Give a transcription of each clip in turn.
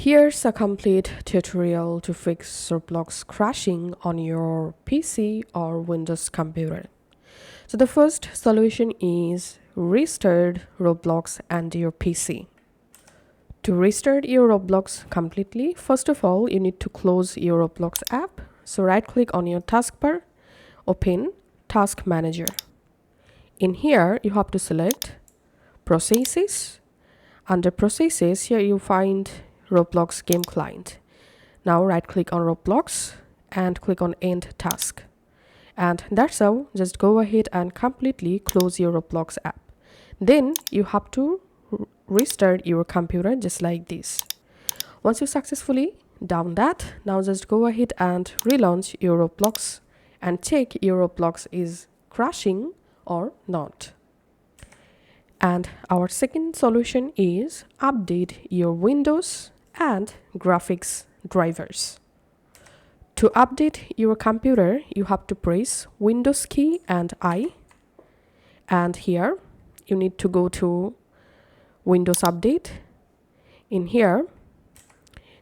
Here's a complete tutorial to fix Roblox crashing on your PC or Windows computer. So the first solution is restart Roblox and your PC. To restart your Roblox completely, first of all, you need to close your Roblox app. So right click on your taskbar, open Task Manager. In here, you have to select Processes. Under Processes, here you find Roblox Game Client. Now right click on Roblox and click on End Task. And that's how. Just go ahead and completely close your Roblox app. Then you have to restart your computer just like this. Once you successfully done that, now just go ahead and relaunch your Roblox and check your Roblox is crashing or not. And our second solution is update your Windows and graphics drivers. To update your computer, you have to press Windows key and I. And here, you need to go to Windows Update. In here,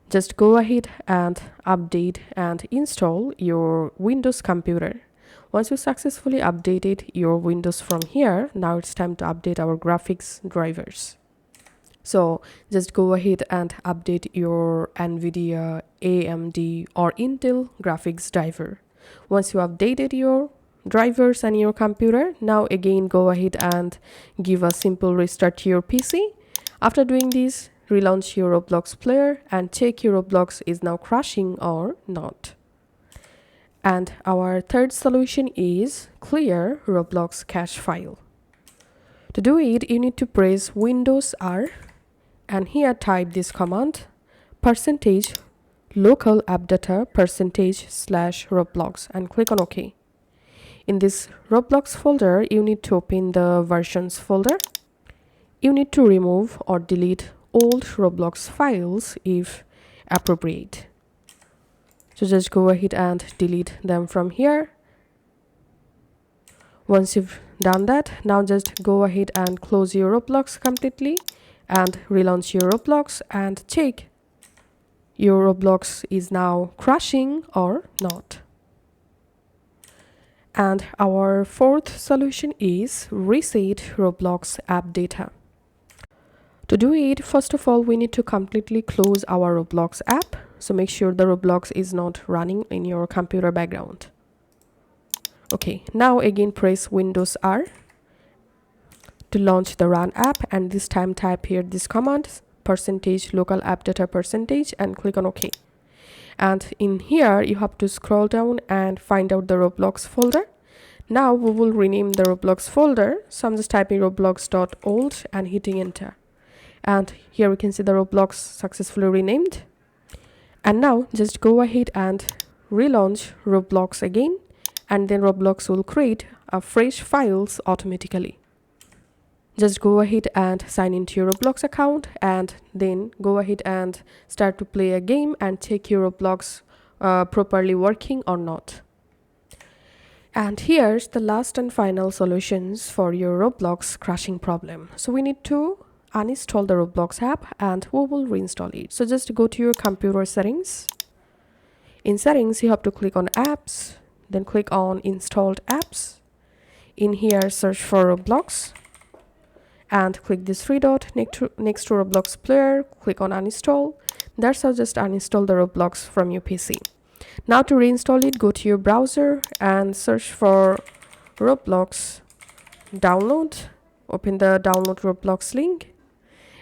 just go ahead and update and install your Windows computer. Once you successfully updated your Windows from here, now it's time to update our graphics drivers. So just go ahead and update your NVIDIA, AMD or Intel graphics driver. Once you updated your drivers and your computer, now again go ahead and give a simple restart to your PC. After doing this, relaunch your Roblox player and check your Roblox is now crashing or not. And our third solution is clear Roblox cache file. To do it, you need to press Windows R and here type this command %local app data %/Roblox and click on OK. In this Roblox folder, you need to open the versions folder. You need to remove or delete old Roblox files if appropriate. So just go ahead and delete them from here. Once you've done that, now just go ahead and close your Roblox completely and relaunch your Roblox and check your Roblox is now crashing or not. And our fourth solution is reset Roblox app data. To do it, first of all, we need to completely close our Roblox app. So make sure the Roblox is not running in your computer background. Okay, now again press Windows R to launch the Run app, and this time type here this command %local app data % and click on OK. And in here you have to scroll down and find out the Roblox folder. Now we will rename the Roblox folder. So I'm just typing roblox.old and hitting enter. And here we can see the Roblox successfully renamed. And now just go ahead and relaunch Roblox again, and then Roblox will create a fresh files automatically. Just go ahead and sign into your Roblox account and then go ahead and start to play a game and check your Roblox properly working or not. And here's the last and final solutions for your Roblox crashing problem. So we need to uninstall the Roblox app and we will reinstall it. So just go to your computer settings. In settings, you have to click on apps, then click on installed apps. In here, search for Roblox and click this three dot next to Roblox player, click on uninstall. That's how just uninstall the Roblox from your PC. Now to reinstall it, go to your browser and search for Roblox download. Open the download Roblox link.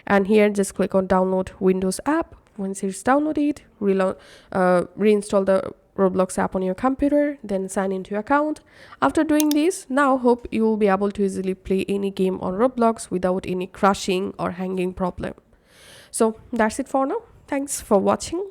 And here just click on download Windows app. Once it's downloaded, reinstall the Roblox app on your computer, then sign into your account. After doing this, now hope you will be able to easily play any game on Roblox without any crashing or hanging problem. So that's it for now. Thanks for watching.